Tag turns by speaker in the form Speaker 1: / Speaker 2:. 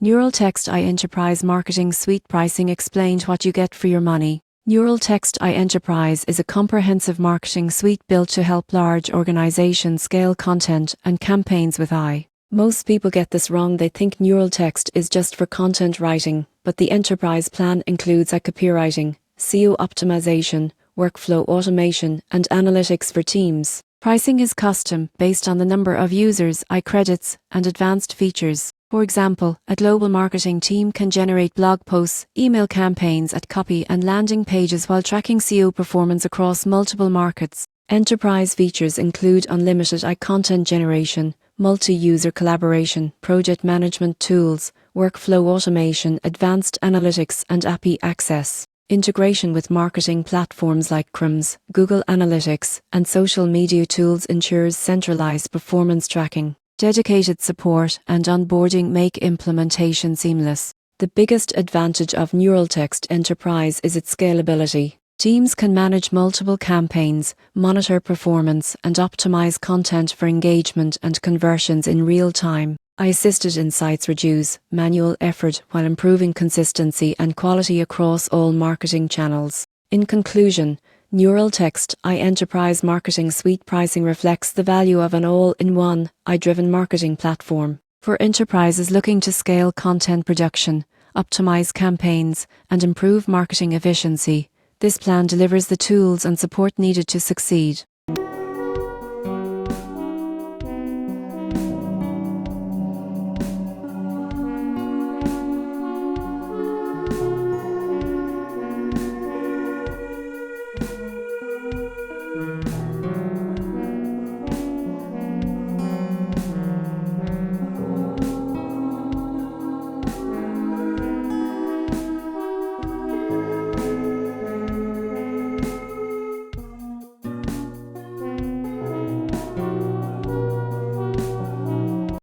Speaker 1: Neuraltext I Enterprise Marketing Suite Pricing explained what you get for your money. Neuraltext I Enterprise is a comprehensive marketing suite built to help large organizations scale content and campaigns with AI. Most people get this wrong. They think Neuraltext is just for content writing, but the enterprise plan includes a copywriting, SEO optimization, workflow automation, and analytics for teams. Pricing is custom, based on the number of users, AI credits, and advanced features. For example, a global marketing team can generate blog posts, email campaigns, and copy and landing pages while tracking SEO performance across multiple markets. Enterprise features include unlimited AI content generation, multi-user collaboration, project management tools, workflow automation, advanced analytics, and API access. Integration with marketing platforms like Chrome, Google Analytics, and social media tools ensures centralized performance tracking. Dedicated support and onboarding make implementation seamless. The biggest advantage of Neuraltext Enterprise is its scalability. Teams can manage multiple campaigns, monitor performance, and optimize content for engagement and conversions in real time. AI-assisted insights reduce manual effort while improving consistency and quality across all marketing channels. In conclusion, Neuraltext AI Enterprise Marketing Suite pricing reflects the value of an all-in-one, AI-driven marketing platform. For enterprises looking to scale content production, optimize campaigns, and improve marketing efficiency, this plan delivers the tools and support needed to succeed.